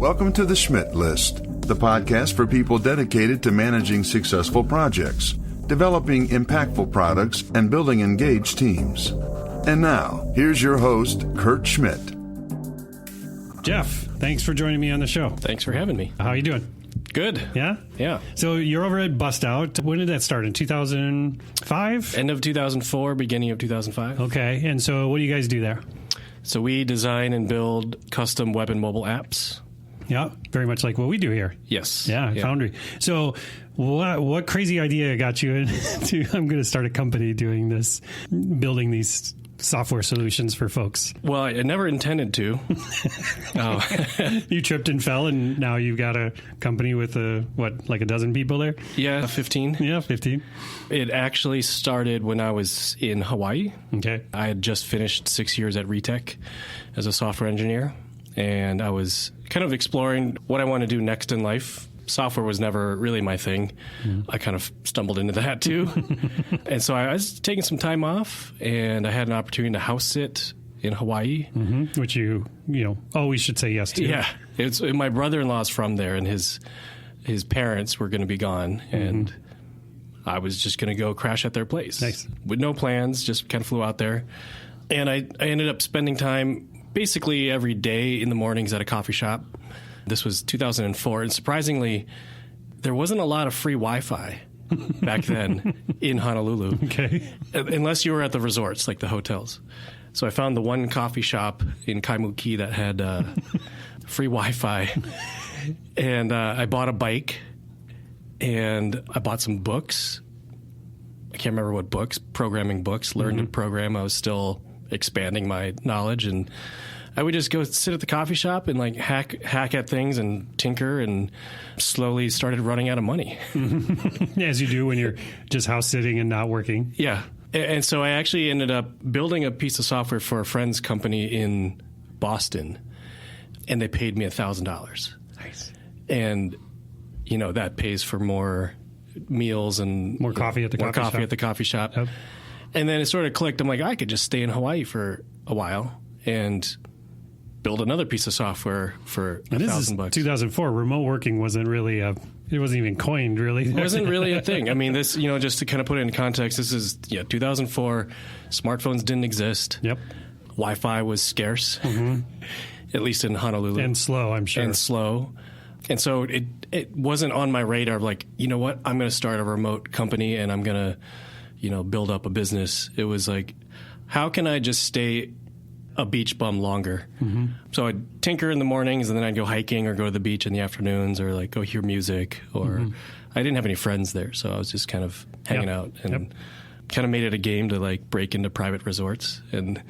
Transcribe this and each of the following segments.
Welcome to the Schmidt List, the podcast for people dedicated to managing successful projects, developing impactful products, and building engaged teams. And now, here's your host, Kurt Schmidt. Jeff, thanks for joining me on the show. Thanks for having me. How are you doing? Good. Yeah? Yeah. So you're over at Bustout. When did that start? In 2005? End of 2004, beginning of 2005. Okay. And so what do you guys do there? So we design and build custom web and mobile apps. Yeah, very much like what we do here. Yes. Yeah, Foundry. So what crazy idea got you into, I'm going to start a company doing this, building these software solutions for folks? Well, I never intended to. You tripped and fell, and now you've got a company with, like a dozen people there? Yeah, 15. Yeah, 15. It actually started when I was in Hawaii. Okay. I had just finished 6 years at Retech as a software engineer, and I was kind of exploring what I want to do next in life. Software was never really my thing. I kind of stumbled into that too. And so I was taking some time off, and I had an opportunity to house sit in Hawaii. Mm-hmm. Which you always should say yes to. Yeah. My brother-in-law's from there, and his parents were going to be gone, and I was just going to go crash at their place. Nice. With no plans, just kind of flew out there. And I ended up spending time basically every day in the mornings at a coffee shop. This was 2004, and surprisingly, there wasn't a lot of free Wi-Fi back then in Honolulu. Okay. Unless you were at the resorts, like the hotels. So I found the one coffee shop in Kaimuki that had free Wi-Fi, and I bought a bike, and I bought some books. I can't remember what books, programming books, learned to program. I was still expanding my knowledge, and I would just go sit at the coffee shop and like hack at things and tinker, and slowly started running out of money. As you do when you're just house sitting and not working. Yeah. And so I actually ended up building a piece of software for a friend's company in Boston, and they paid me $1,000. Nice. And, that pays for more meals and more coffee at the coffee shop. Yep. And then it sort of clicked. I'm like, I could just stay in Hawaii for a while and build another piece of software for $1,000. This is 2004. Remote working wasn't really it wasn't even coined, really. It wasn't really a thing. I mean, this, just to kind of put it in context, this is 2004. Smartphones didn't exist. Yep. Wi-Fi was scarce, at least in Honolulu, and slow, I'm sure. And slow. And so it wasn't on my radar of like, you know what, I'm going to start a remote company and I'm going to, build up a business. It was like, how can I just stay a beach bum longer? So I'd tinker in the mornings, and then I'd go hiking or go to the beach in the afternoons, or like go hear music, or I didn't have any friends there, so I was just kind of hanging out, and kind of made it a game to like break into private resorts and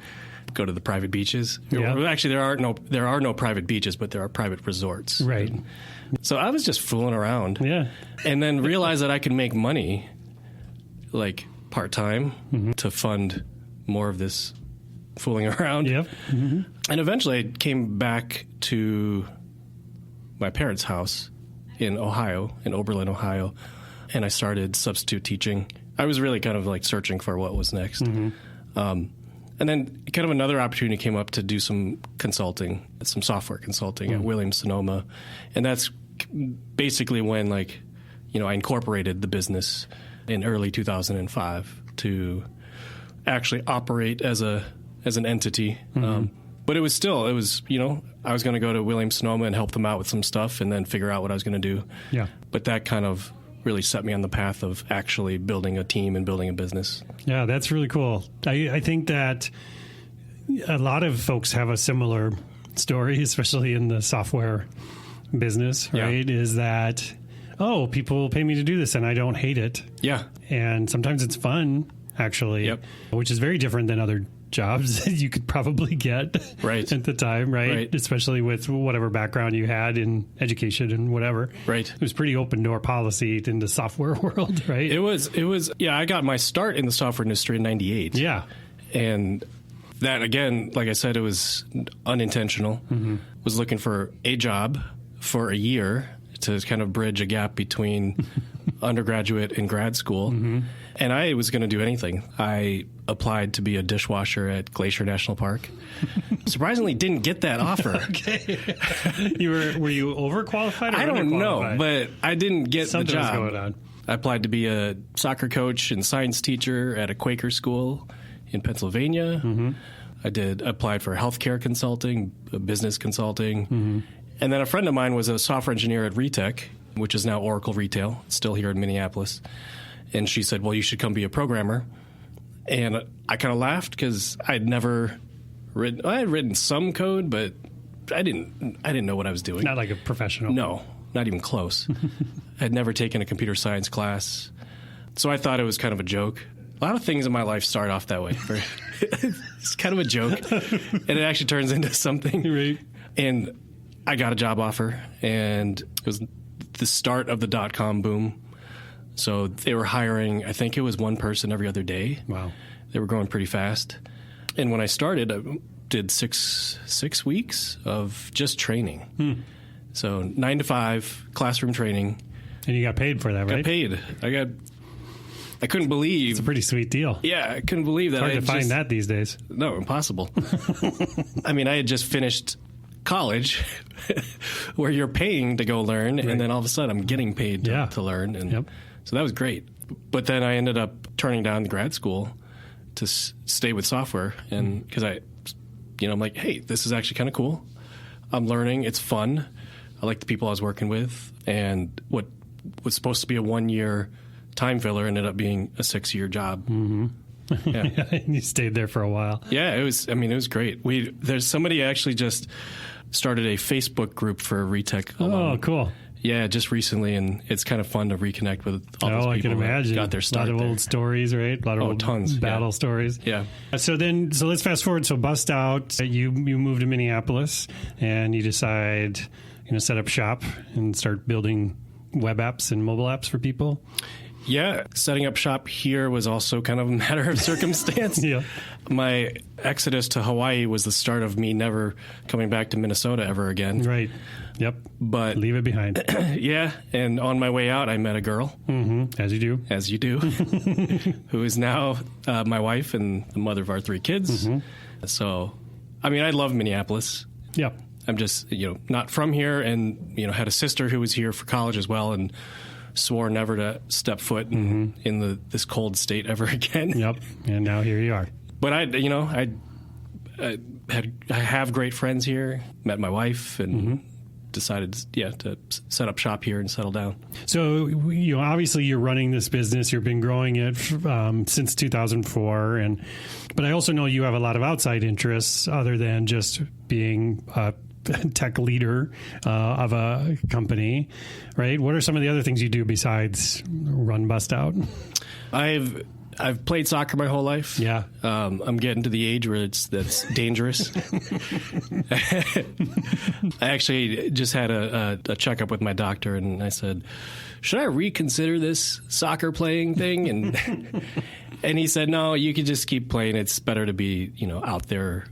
go to the private beaches. Well, actually, there are no private beaches, but there are private resorts. Right. So I was just fooling around. Yeah. And then realized that I could make money, like part-time, to fund more of this fooling around. Yep. And eventually I came back to my parents' house in Ohio, in Oberlin, Ohio, and I started substitute teaching. I was really kind of like searching for what was next. And then kind of another opportunity came up to do some consulting, some software consulting at Williams-Sonoma. And that's basically when I incorporated the business in early 2005 to actually operate as an entity. But I was I was going to go to Williams-Sonoma and help them out with some stuff, and then figure out what I was going to do. Yeah. But that kind of really set me on the path of actually building a team and building a business. Yeah, that's really cool. I think that a lot of folks have a similar story, especially in the software business, right? Is that, people pay me to do this and I don't hate it. Yeah. And sometimes it's fun, actually, which is very different than other jobs that you could probably get at the time, right? Especially with whatever background you had in education and whatever. Right. It was pretty open door policy in the software world, right? It was, I got my start in the software industry in 98. Yeah. And that, again, like I said, it was unintentional. Was looking for a job for a year to kind of bridge a gap between undergraduate and grad school, and I was going to do anything. I applied to be a dishwasher at Glacier National Park. Surprisingly, didn't get that offer. Okay. Were you overqualified or I don't know, underqualified? but I didn't get Something the job. was going on. I applied to be a soccer coach and science teacher at a Quaker school in Pennsylvania. I applied for healthcare consulting, business consulting. And then a friend of mine was a software engineer at Retech, which is now Oracle Retail, still here in Minneapolis. And she said, well, you should come be a programmer. And I kind of laughed because I had written some code, but I didn't know what I was doing. Not like a professional. No, not even close. I had never taken a computer science class. So I thought it was kind of a joke. A lot of things in my life start off that way. It's kind of a joke. And it actually turns into something. Right. And I got a job offer, and it was the start of the .com boom. So they were hiring, I think it was one person every other day. Wow. They were growing pretty fast. And when I started, I did six weeks of just training. So 9 to 5, classroom training. And you got paid for that, right? Got paid. I couldn't believe. It's a pretty sweet deal. Yeah, I couldn't believe that. Hard to find that these days. No, impossible. I mean, I had just finished college where you're paying to go learn, and then all of a sudden I'm getting paid to learn. And so that was great. But then I ended up turning down the grad school to stay with software, and because I'm like, hey, this is actually kind of cool. I'm learning. It's fun. I like the people I was working with, and what was supposed to be a 1-year time filler ended up being a 6-year job. Yeah. And you stayed there for a while. Yeah, it was great. There's somebody actually just started a Facebook group for Retech alum. Oh, cool. Yeah, just recently, and it's kind of fun to reconnect with all those people. I can imagine. Got their start a lot of old stories, right? A lot of old tons, battle stories. Yeah. So let's fast forward. So Bustout, you moved to Minneapolis, and you decide set up shop and start building web apps and mobile apps for people. Yeah, setting up shop here was also kind of a matter of circumstance. Yeah. My exodus to Hawaii was the start of me never coming back to Minnesota ever again. Right. Yep. But leave it behind. Yeah, and on my way out, I met a girl. As you do. As you do. Who is now my wife and the mother of our 3 kids. So, I mean, I love Minneapolis. Yeah. I'm just, not from here, and, had a sister who was here for college as well, and swore never to step foot in this cold state ever again. Yep. And now here you are. But I have great friends here, met my wife, and decided, to set up shop here and settle down. So, obviously you're running this business. You've been growing it since 2004. But I also know you have a lot of outside interests other than just being a tech leader of a company, right? What are some of the other things you do besides run Bustout? I've played soccer my whole life. Yeah. I'm getting to the age where that's dangerous. I actually just had a checkup with my doctor, and I said, should I reconsider this soccer playing thing? And he said, no, you could just keep playing. It's better to be, out there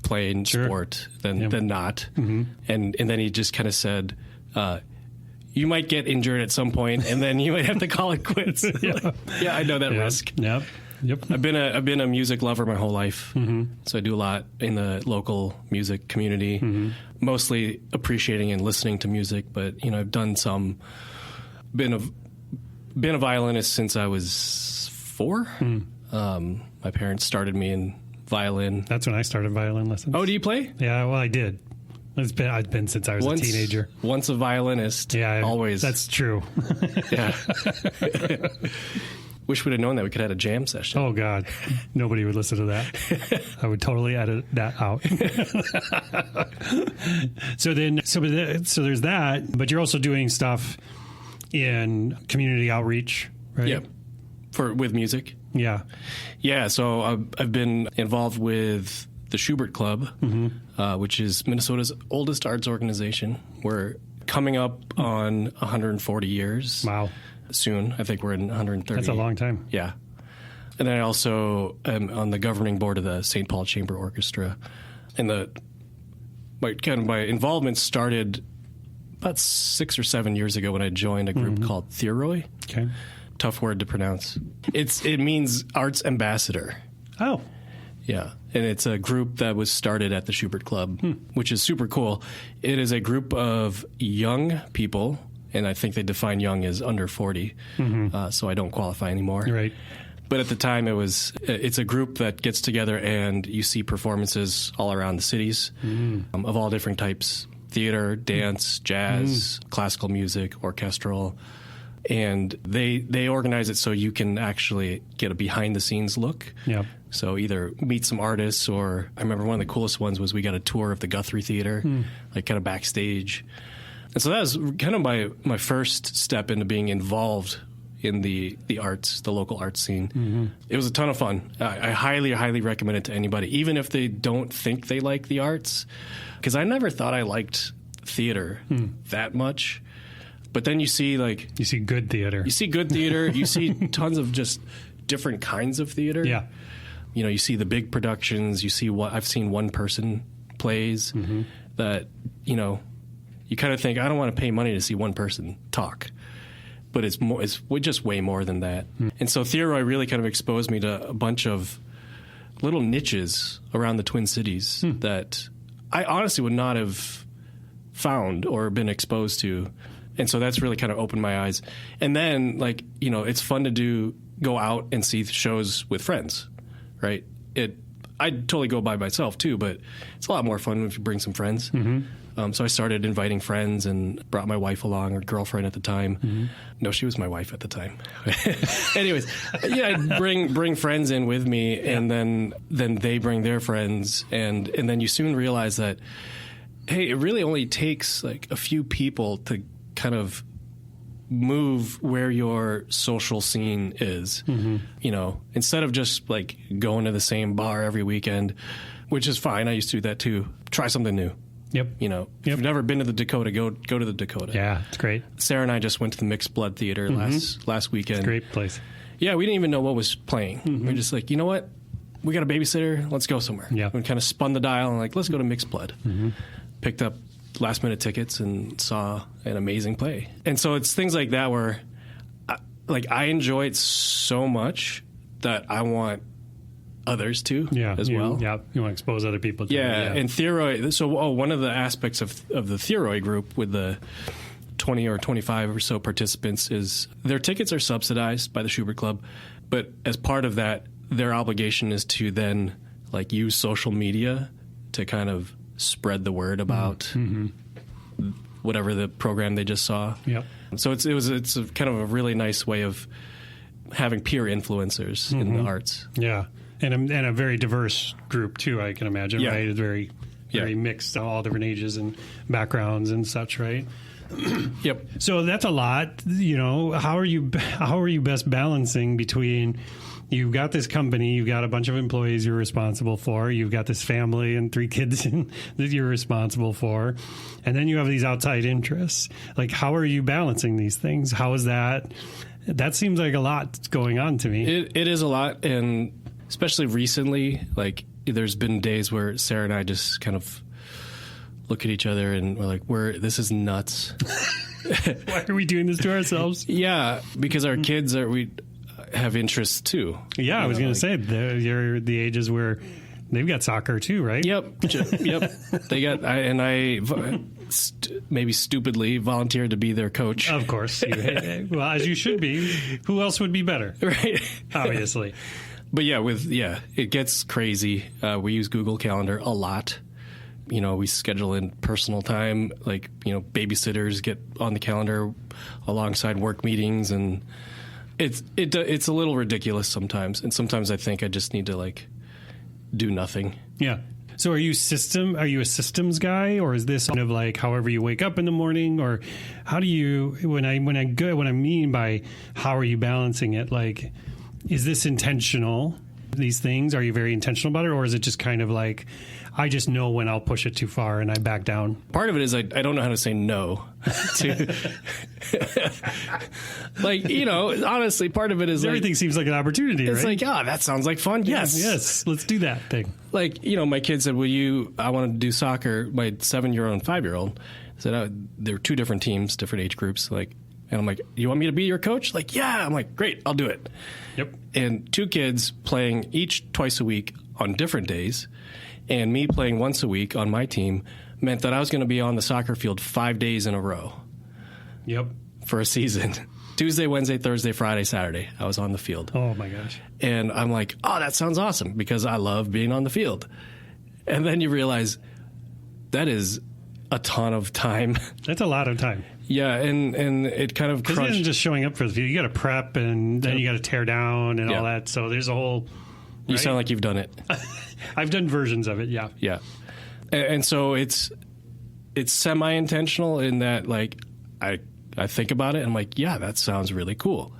playing sport than not. And then he just kind of said, you might get injured at some point, and then you might have to call it quits. Yeah, I know that risk. Yep. I've been a music lover my whole life, so I do a lot in the local music community, mostly appreciating and listening to music. But I've done some. Been a violinist since I was 4. My parents started me in violin. That's when I started violin lessons. Oh, do you play? Yeah, well, I did. I've been since I was a teenager. Once a violinist. Yeah, always. That's true. Yeah. Wish we'd have known that we could have had a jam session. Oh God, nobody would listen to that. I would totally edit that out. So there's that, but you're also doing stuff in community outreach, right? Yeah. With music. Yeah. Yeah. So I've been involved with the Schubert Club, which is Minnesota's oldest arts organization. We're coming up on 140 years. Wow. Soon. I think we're in 130. That's a long time. Yeah. And then I also am on the governing board of the St. Paul Chamber Orchestra. And my involvement started about 6 or 7 years ago when I joined a group called Theroy. Okay. Tough word to pronounce. It means arts ambassador. Oh. Yeah. And it's a group that was started at the Schubert Club, which is super cool. It is a group of young people, and I think they define young as under 40, so I don't qualify anymore. Right. But at the time, it's a group that gets together and you see performances all around the cities of all different types: theater, dance, jazz, classical music, orchestral. And they organize it so you can actually get a behind-the-scenes look. Yep. So either meet some artists, or I remember one of the coolest ones was we got a tour of the Guthrie Theater, like kind of backstage. And so that was kind of my first step into being involved in the arts, the local arts scene. It was a ton of fun. I highly, highly recommend it to anybody, even if they don't think they like the arts, because I never thought I liked theater that much. But then you see good theater. You see good theater. You see tons of just different kinds of theater. Yeah. You know, you see the big productions. You see I've seen one-person plays that, you know, you kind of think, I don't want to pay money to see one person talk. But it's just way more than that. And so Theroy really kind of exposed me to a bunch of little niches around the Twin Cities that I honestly would not have found or been exposed to. And so that's really kind of opened my eyes. And then, like, you know, it's fun to go out and see shows with friends, right? I'd totally go by myself too, but it's a lot more fun if you bring some friends. So I started inviting friends and brought my wife along, or girlfriend at the time. No, she was my wife at the time. Anyways, yeah, I'd bring friends in with me, and then they bring their friends, and then you soon realize that, hey, it really only takes like a few people to kind of move where your social scene is. You know, instead of just like going to the same bar every weekend, which is fine. I used to do that too. Try something new. Yep. You know, if you've never been to the Dakota, go to the Dakota. Yeah, it's great. Sarah and I just went to the Mixed Blood Theater last weekend. It's a great place. Yeah, we didn't even know what was playing. We were just like, you know what? We got a babysitter. Let's go somewhere. Yeah. We kind of spun the dial and like, let's go to Mixed Blood. Picked up last-minute tickets and saw an amazing play. And so it's things like that where, I enjoy it so much that I want others to as well. Yeah, you want to expose other people to it. Yeah, and Theroy, so one of the aspects of the Theroy group with the 20 or 25 or so participants is their tickets are subsidized by the Schubert Club, but as part of that, their obligation is to then like use social media to kind of spread the word about whatever the program they just saw. Yep. So it's a kind of a really nice way of having peer influencers in the arts. Yeah, and a very diverse group too, I can imagine. Right? It's very mixed, all different ages and backgrounds and such. Right. Yep. So that's a lot. You know, how are you best balancing between? You've got this company, you've got a bunch of employees you're responsible for, you've got this family and 3 kids that you're responsible for, and then you have these outside interests. Like, how are you balancing these things? How is that? That seems like a lot going on to me. It is a lot, and especially recently, like, there's been days where Sarah and I just kind of look at each other and we're like, this is nuts. Why are we doing this to ourselves? Yeah, because our kids we have interests too. Yeah, I was going to say you're the ages where they've got soccer too, right? Yep. They got, I maybe stupidly volunteered to be their coach. Of course. Well, as you should be. Who else would be better? Right. Obviously. But it gets crazy. We use Google Calendar a lot. You know, we schedule in personal time, like, you know, babysitters get on the calendar alongside work meetings, and it's a little ridiculous sometimes. And sometimes I think I just need to like do nothing. Yeah. So are you a systems guy, or is this kind of like however you wake up in the morning, or how do you, what I mean by how are you balancing it? Like, is this intentional, these things? Are you very intentional about it, or is it just kind of like, I just know when I'll push it too far and I back down? Part of it is I don't know how to say no to, like, you know, honestly, part of it is everything seems like an opportunity, it's right? like, that sounds like fun. Yes, let's do that thing. Like, you know, my kid said, I wanted to do soccer, my 7-year-old and 5-year-old So there were 2 different teams, different age groups. And I'm like, you want me to be your coach? Like, yeah. I'm like, great, I'll do it. Yep. And 2 kids playing each twice a week on different days, and me playing once a week on my team meant that I was going to be on the soccer field 5 days in a row. Yep. For a season. Tuesday, Wednesday, Thursday, Friday, Saturday, I was on the field. Oh, my gosh. And I'm like, oh, that sounds awesome because I love being on the field. And then you realize that is a ton of time. That's a lot of time. Yeah, and it kind of crushed. Because it isn't just showing up for the field. You got to prep, and then you got to tear down and all that. So there's a whole... You sound like you've done it. I've done versions of it, yeah. Yeah. And so it's semi-intentional in that, like, I think about it, and I'm like, yeah, that sounds really cool.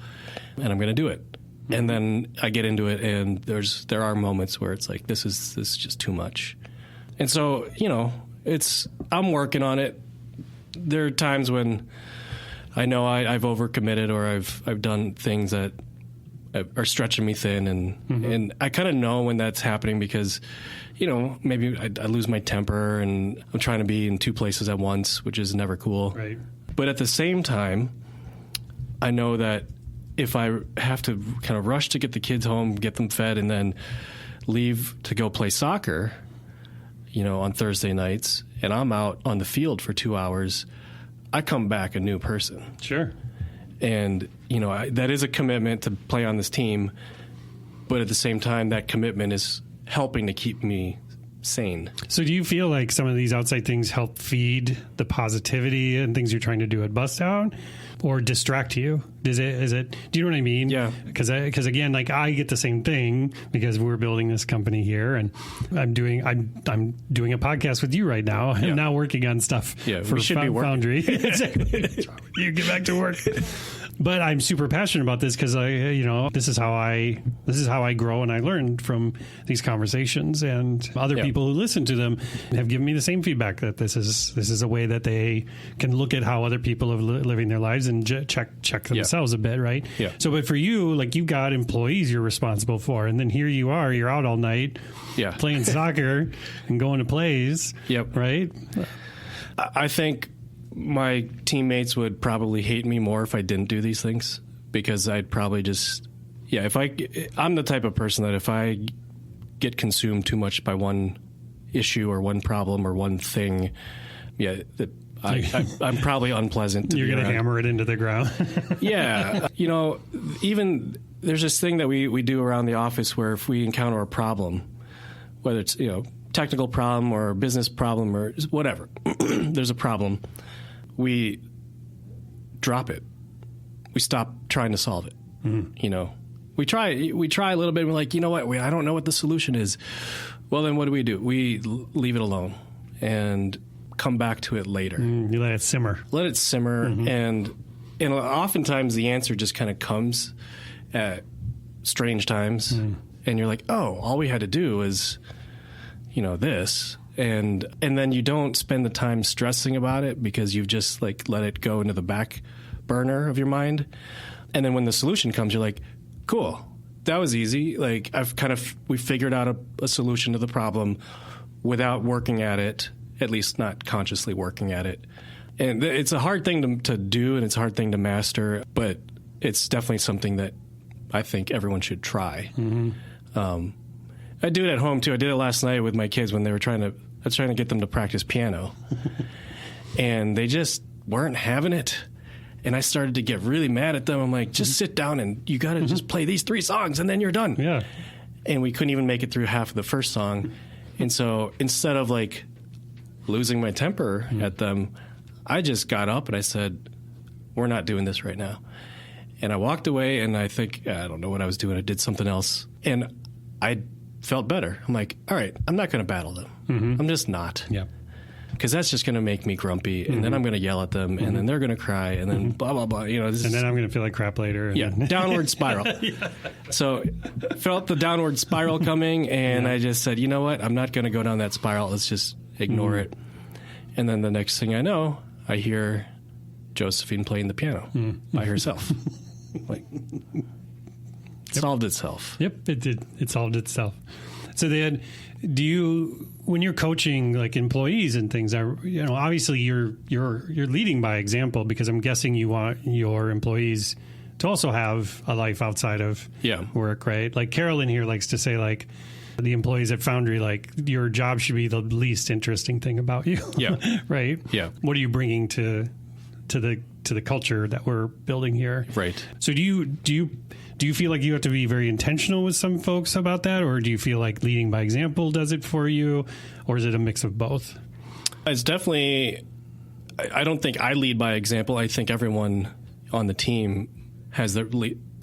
And I'm going to do it. Mm-hmm. And then I get into it, and there are moments where it's like, this is just too much. And so, I'm working on it. There are times when I know I've overcommitted, or I've done things that are stretching me thin, and I kind of know when that's happening because, maybe I lose my temper, and I'm trying to be in 2 places at once, which is never cool. Right. But at the same time, I know that if I have to kind of rush to get the kids home, get them fed, and then leave to go play soccer, on Thursday nights, and I'm out on the field for 2 hours, I come back a new person. Sure. And, that is a commitment to play on this team, but at the same time, that commitment is helping to keep me sane. So do you feel like some of these outside things help feed the positivity and things you're trying to do at Bustout, or distract you? Is it, do you know what I mean? Yeah. Because again, like, I get the same thing because we're building this company here, and I'm doing a podcast with you right now, and now working on stuff for we should be working. Foundry. You get back to work. But I'm super passionate about this because this is how I grow, and I learn from these conversations, and other people who listen to them have given me the same feedback that this is a way that they can look at how other people are living their lives and check themselves a bit, right? Yeah. So, but for you, like, you got employees you're responsible for, and then here you're out all night, playing soccer and going to plays, right? I think my teammates would probably hate me more if I didn't do these things, because I'd probably just, I'm the type of person that if I get consumed too much by one issue or one problem or one thing, I'm probably unpleasant. You're going to hammer it into the ground. Yeah. Even there's this thing that we do around the office where if we encounter a problem, whether it's, technical problem or a business problem or whatever, there's a problem, we drop it. We stop trying to solve it. Mm-hmm. We try a little bit, and we're like, you know what? I don't know what the solution is. Well, then what do? We leave it alone and come back to it later. You let it simmer. Mm-hmm. and oftentimes the answer just kind of comes at strange times, and you're like, oh, all we had to do is, this. And then you don't spend the time stressing about it because you've just let it go into the back burner of your mind. And then when the solution comes, you're like, cool, that was easy. Like, we figured out a solution to the problem without working at it, at least not consciously working at it. And it's a hard thing to do, and it's a hard thing to master, but it's definitely something that I think everyone should try. Mm-hmm. I do it at home too. I did it last night with my kids when I was trying to get them to practice piano, and they just weren't having it. And I started to get really mad at them. I'm like, just sit down and you got to just play these 3 songs and then you're done. Yeah. And we couldn't even make it through half of the first song. And so instead of losing my temper at them, I just got up and I said, we're not doing this right now. And I walked away, and I think, I don't know what I was doing. I did something else. And I felt better. I'm like, all right, I'm not going to battle them. Mm-hmm. I'm just not. Yeah. Because that's just going to make me grumpy, and then I'm going to yell at them, and then they're going to cry, and then blah, blah, blah. And then I'm going to feel like crap later. And downward spiral. So felt the downward spiral coming, and I just said, you know what? I'm not going to go down that spiral. Let's just ignore it. And then the next thing I know, I hear Josephine playing the piano by herself. It solved itself. Yep, it did. It solved itself. So then, when you're coaching like employees and things, obviously you're leading by example, because I'm guessing you want your employees to also have a life outside of work, right? Like Carolyn here likes to say, like, the employees at Foundry, like, your job should be the least interesting thing about you. Yeah. Right? Yeah. What are you bringing to the culture that we're building here? Right. So do you feel like you have to be very intentional with some folks about that, or do you feel like leading by example does it for you, or is it a mix of both? It's definitely, I don't think I lead by example. I think everyone on the team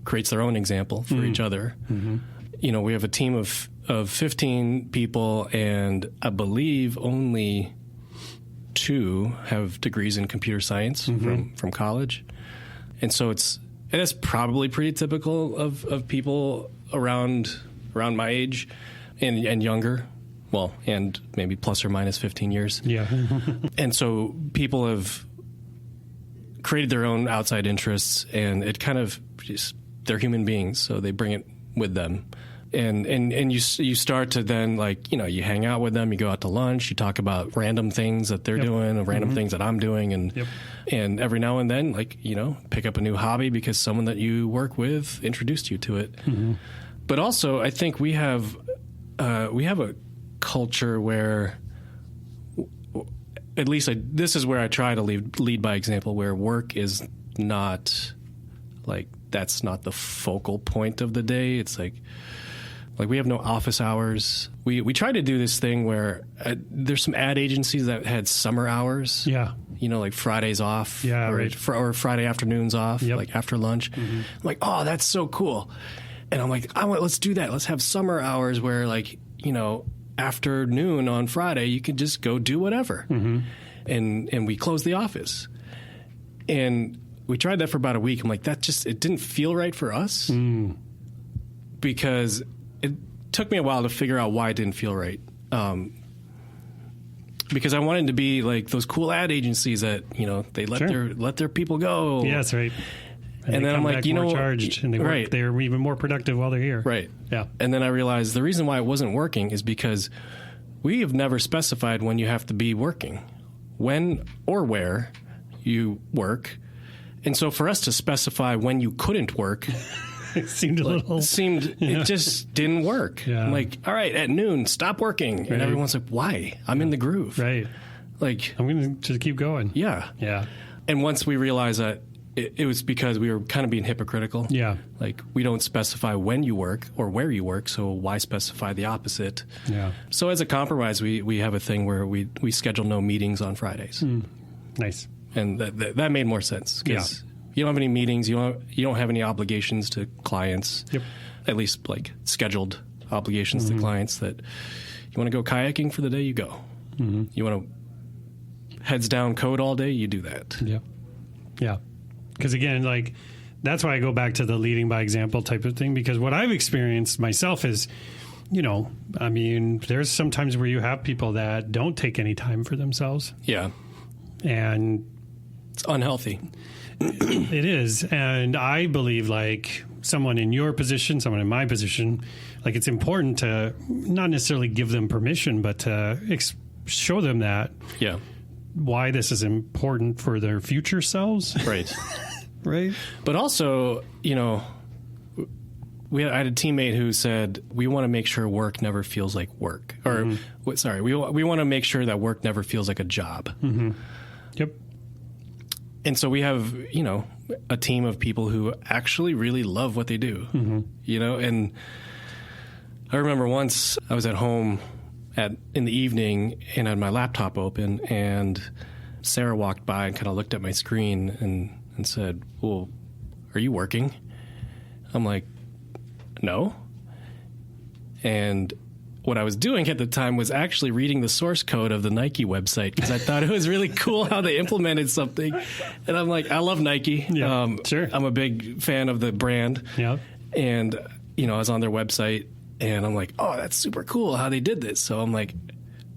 creates their own example for each other. Mm-hmm. You know, we have a team of 15 people, and I believe only 2 have degrees in computer science from college. And so it's probably pretty typical of people around my age and younger. Well, and maybe plus or minus 15 years. Yeah. And so people have created their own outside interests, and it kind of just, they're human beings, so they bring it with them. And you start to then, like, you know, you hang out with them, you go out to lunch, you talk about random things that they're doing, and random things that I'm doing, and every now and then, like, you know, pick up a new hobby because someone that you work with introduced you to it. Mm-hmm. But also, I think we have a culture where, at least this is where I try to lead by example, where work is not, like, that's not the focal point of the day. It's like we have no office hours. We try to do this thing where there's some ad agencies that had summer hours. Yeah. You know, like Fridays off. Yeah, or Friday afternoons off, like after lunch. Mm-hmm. I'm like, oh, that's so cool. And I'm like, let's do that. Let's have summer hours where, like, you know, after noon on Friday, you can just go do whatever. Mm-hmm. And we close the office. And we tried that for about a week. I'm like, it didn't feel right for us because it took me a while to figure out why it didn't feel right. Because I wanted to be like those cool ad agencies that, you know, they let their people go. Yeah, that's right. And then I'm like, you know, charged, and they're even more productive while they're here. Right. Yeah. And then I realized the reason why it wasn't working is because we have never specified when you have to be working, when or where you work. And so for us to specify when you couldn't work it seemed it just didn't work. Yeah. I'm like, all right, at noon, stop working. Right. And everyone's like, why? I'm in the groove. Right. Like, I'm going to just keep going. Yeah. Yeah. And once we realized that it was because we were kind of being hypocritical. Yeah. Like, we don't specify when you work or where you work, so why specify the opposite? Yeah. So as a compromise, we have a thing where we schedule no meetings on Fridays. Nice. And that made more sense because you don't have any meetings, you don't have any obligations to clients. Yep. At least, like, scheduled obligations to clients. That you want to go kayaking for the day, you go. Mm-hmm. You want to heads down code all day, you do that. Yeah. Yeah. Because again, like, that's why I go back to the leading by example type of thing, because what I've experienced myself is, you know, I mean, there's some times where you have people that don't take any time for themselves. Yeah. And it's unhealthy. It is. And I believe, like, someone in your position, someone in my position, like, it's important to not necessarily give them permission, but to show them that. Yeah. Why this is important for their future selves. Right. Right. But also, you know, I had a teammate who said, we want to make sure work never feels like work. Or, we want to make sure that work never feels like a job. Mm-hmm. Yep. And so we have, you know, a team of people who actually really love what they do, you know, and I remember once I was at home in the evening and I had my laptop open and Sarah walked by and kind of looked at my screen and said, well, are you working? I'm like, no. And what I was doing at the time was actually reading the source code of the Nike website because I thought it was really cool how they implemented something. And I'm like, I love Nike. Yeah, sure. I'm a big fan of the brand. Yeah. And, you know, I was on their website and I'm like, oh, that's super cool how they did this. So I'm like,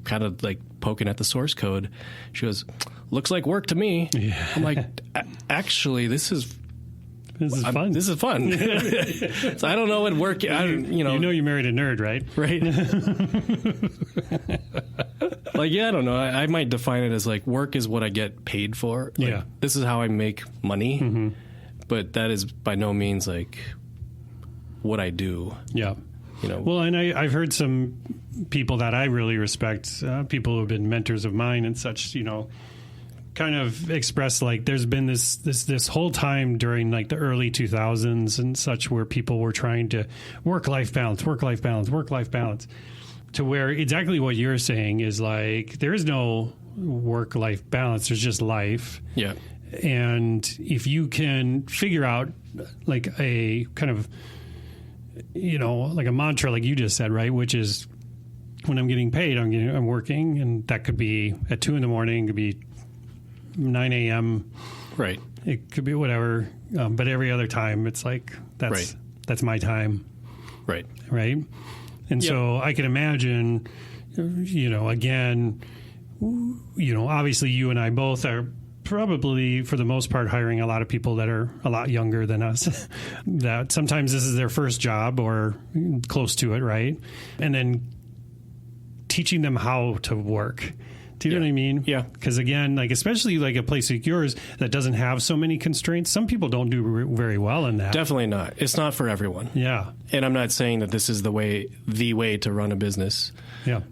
kind of like poking at the source code. She goes, looks like work to me. Yeah. I'm like, actually, this is This is fun. This is fun. So I don't know what work. You know you married a nerd, right? Right. Like, yeah, I don't know. I might define it as like work is what I get paid for. Like, yeah. This is how I make money. Mm-hmm. But that is by no means like what I do. Yeah. You know. Well, and I've heard some people that I really respect, people who have been mentors of mine and such, you know, kind of express like there's been this whole time during like the early 2000s and such where people were trying to work-life balance, to where exactly what you're saying is like there is no work-life balance. There's just life. Yeah. And if you can figure out like a kind of, you know, like a mantra, like you just said, right? Which is when I'm getting paid, I'm working, and that could be at 2 a.m, it could be 9 a.m. Right. It could be whatever. But every other time it's like, that's my time. Right. Right. And so I can imagine, you know, again, you know, obviously you and I both are probably for the most part hiring a lot of people that are a lot younger than us, that sometimes this is their first job or close to it. Right. And then teaching them how to work. Do you know what I mean? Yeah. Because again, like especially like a place like yours that doesn't have so many constraints, some people don't do very well in that. Definitely not. It's not for everyone. Yeah. And I'm not saying that this is the way to run a business. Yeah.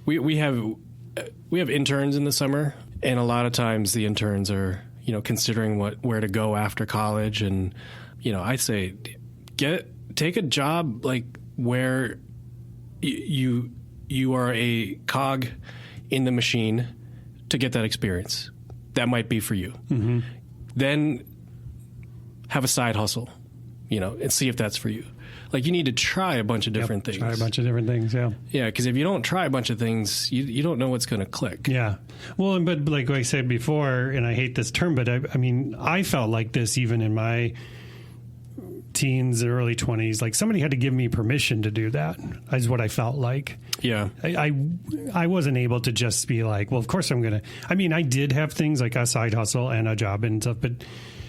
We have interns in the summer, and a lot of times the interns are, you know, considering where to go after college, and you know, I say take a job like where you are a cog in the machine to get that experience. That might be for you. Mm-hmm. Then have a side hustle, you know, and see if that's for you. Like you need to try a bunch of different things. Try a bunch of different things, yeah. Yeah, because if you don't try a bunch of things, you don't know what's going to click. Yeah. Well, but like I said before, and I hate this term, but I mean, I felt like this even in my teens and early 20s. Like somebody had to give me permission to do that, is what I felt like. Yeah. I wasn't able to just be like, well, of course I'm going to. I mean, I did have things like a side hustle and a job and stuff, but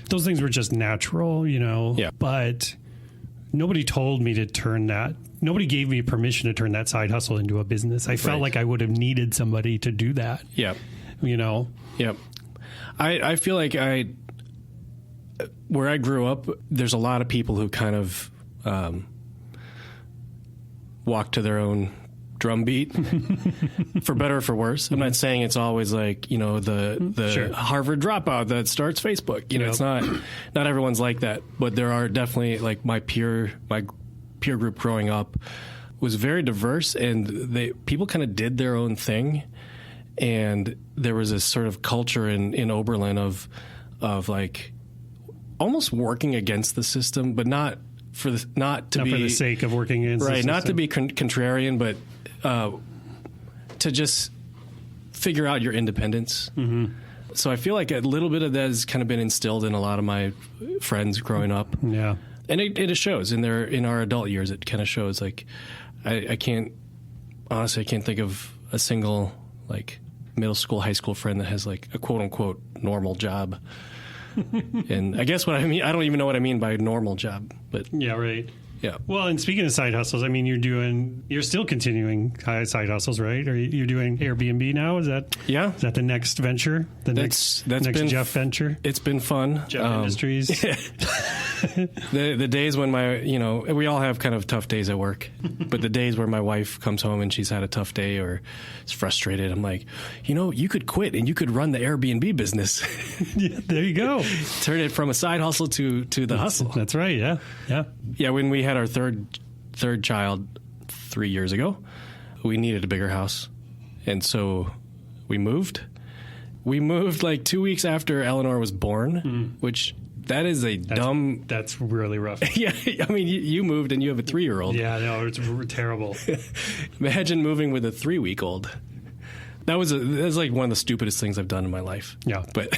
those things were just natural, you know. Yeah. But nobody told me to turn that. Nobody gave me permission to turn that side hustle into a business. I felt like I would have needed somebody to do that. Yeah. You know? Yep. I feel like where I grew up, there's a lot of people who kind of walk to their own drumbeat, for better or for worse. I'm not saying it's always like, you know, the Sure. Harvard dropout that starts Facebook. You know, it's not everyone's like that, but there are definitely like my peer group growing up was very diverse, and people kind of did their own thing, and there was this sort of culture in Oberlin of like almost working against the system, but not for the sake of working against the system. Not to be contrarian, but to just figure out your independence. Mm-hmm. So I feel like a little bit of that has kind of been instilled in a lot of my friends growing up. Yeah. And it shows in our adult years. It kind of shows. Like I can't think of a single like middle school, high school friend that has like a quote unquote normal job. And I guess what I mean, I don't even know what I mean by normal job, but yeah, right. Yeah. Well, and speaking of side hustles, I mean, you're still continuing side hustles, right? Or you're doing Airbnb now? Is that the next venture? That's next Jeff venture? It's been fun. Jeff Industries. The days when we all have kind of tough days at work, but the days where my wife comes home and she's had a tough day or is frustrated, I'm like, you could quit and you could run the Airbnb business. Yeah, there you go. Turn it from a side hustle to the hustle. That's right. Yeah. Yeah. Yeah. When we had our third child 3 years ago, we needed a bigger house. And so we moved. We moved like 2 weeks after Eleanor was born, which that's really rough. Yeah. I mean, you moved and you have a 3-year-old. Yeah, no, it's terrible. Imagine moving with a 3-week-old. That was like one of the stupidest things I've done in my life. Yeah. But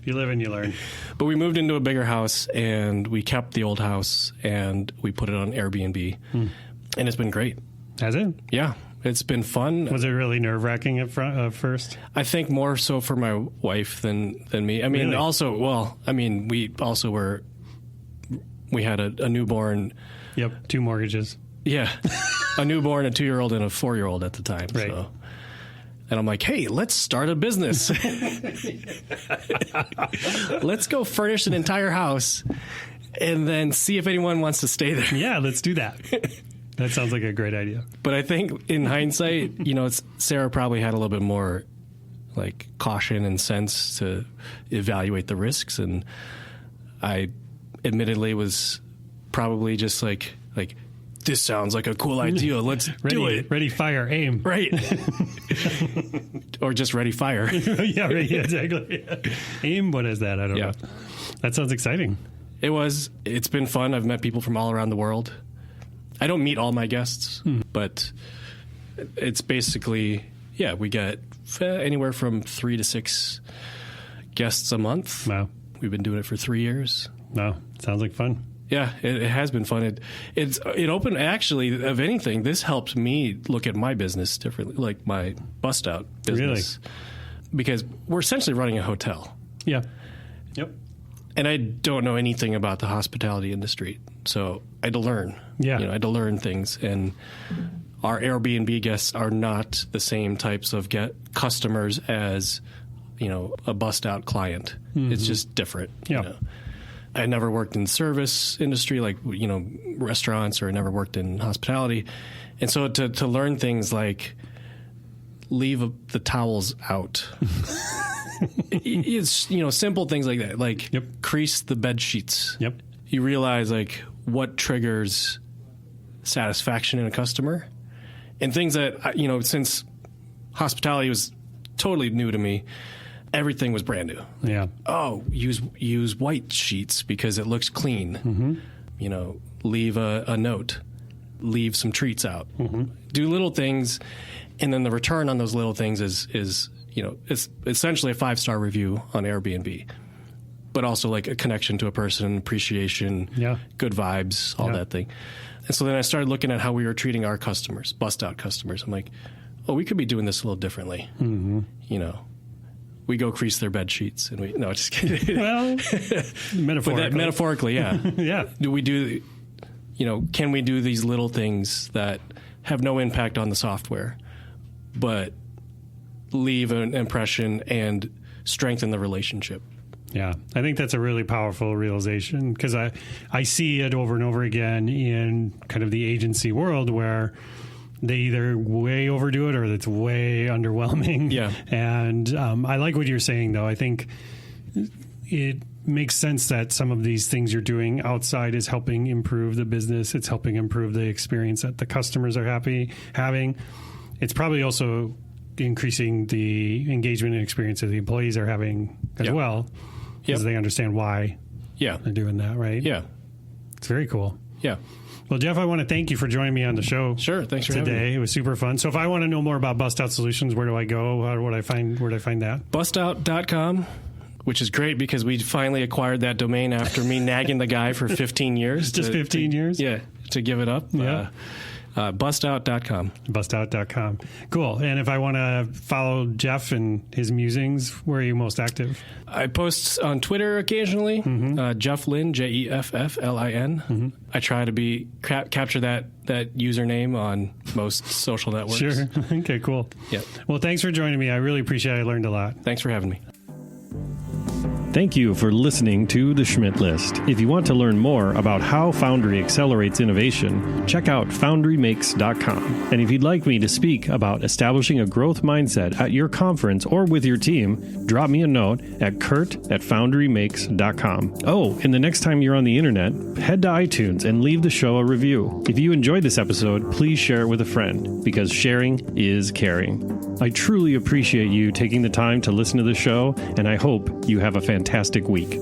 you live and you learn. But we moved into a bigger house, and we kept the old house, and we put it on Airbnb. And it's been great. Has it? Yeah. It's been fun. Was it really nerve-wracking at first? I think more so for my wife than me. I mean, we also were we had a newborn. Yep, 2 mortgages. Yeah, a newborn, a 2-year-old, and a 4-year-old at the time. Right. So. And I'm like, hey, let's start a business. Let's go furnish an entire house and then see if anyone wants to stay there. Yeah, let's do that. That sounds like a great idea. But I think in hindsight, Sarah probably had a little bit more like caution and sense to evaluate the risks. And I admittedly was probably just like, this sounds like a cool idea. Let's do it. Ready, fire, aim. Right. Or just ready, fire. Yeah, right. Yeah, exactly. Aim, what is that? I don't know. That sounds exciting. It's been fun. I've met people from all around the world. I don't meet all my guests, but it's basically, we get anywhere from 3 to 6 guests a month. Wow. We've been doing it for 3 years. Wow. Sounds like fun. Yeah, it has been fun. It opened, actually, of anything, this helped me look at my business differently, like my Bustout business. Really? Because we're essentially running a hotel. Yeah. Yep. And I don't know anything about the hospitality industry, so I had to learn. Yeah. I had to learn things. And our Airbnb guests are not the same types of customers as, a Bustout client. Mm-hmm. It's just different. Yeah. I never worked in service industry like, restaurants, or I never worked in hospitality. And so to learn things like leave the towels out. It's, simple things like that, like crease the bed sheets. Yep. You realize like what triggers satisfaction in a customer, and things that, since hospitality was totally new to me, everything was brand new. Yeah. Oh, use white sheets because it looks clean. Mm-hmm. Leave a note, leave some treats out, do little things. And then the return on those little things is it's essentially a 5-star review on Airbnb, but also like a connection to a person, appreciation, good vibes, all that thing. And so then I started looking at how we were treating our customers, Bustout customers. I'm like, oh, we could be doing this a little differently. Mm-hmm. We go crease their bed sheets, and no, just kidding. Well, metaphorically, yeah. Yeah. Do we do, can we do these little things that have no impact on the software, but leave an impression and strengthen the relationship? Yeah, I think that's a really powerful realization, because I see it over and over again in kind of the agency world where they either way overdo it or it's way underwhelming. Yeah. And I like what you're saying, though. I think it makes sense that some of these things you're doing outside is helping improve the business. It's helping improve the experience that the customers are having. It's probably also increasing the engagement and experience that the employees are having as well, because they understand why they're doing that, right? Yeah. It's very cool. Yeah. Well, Jeff, I want to thank you for joining me on the show. Sure, thanks for having me. It was super fun. So if I want to know more about Bustout Solutions, where do I go? Where do I find that? Bustout.com, which is great because we finally acquired that domain after me nagging the guy for 15 years. Just 15 years? Yeah, to give it up. Yeah. Bustout.com. Bustout.com. Cool. And if I want to follow Jeff and his musings, where are you most active? I post on Twitter occasionally. Jeff Lin, JEFFLIN. Mm-hmm. I try to capture that username on most social networks. Sure. Okay, cool. Yeah. Well, thanks for joining me. I really appreciate it. I learned a lot. Thanks for having me. Thank you for listening to The Schmidt List. If you want to learn more about how Foundry accelerates innovation, check out foundrymakes.com. And if you'd like me to speak about establishing a growth mindset at your conference or with your team, drop me a note at kurt@foundrymakes.com. Oh, and the next time you're on the internet, head to iTunes and leave the show a review. If you enjoyed this episode, please share it with a friend, because sharing is caring. I truly appreciate you taking the time to listen to the show, and I hope you have a fantastic week.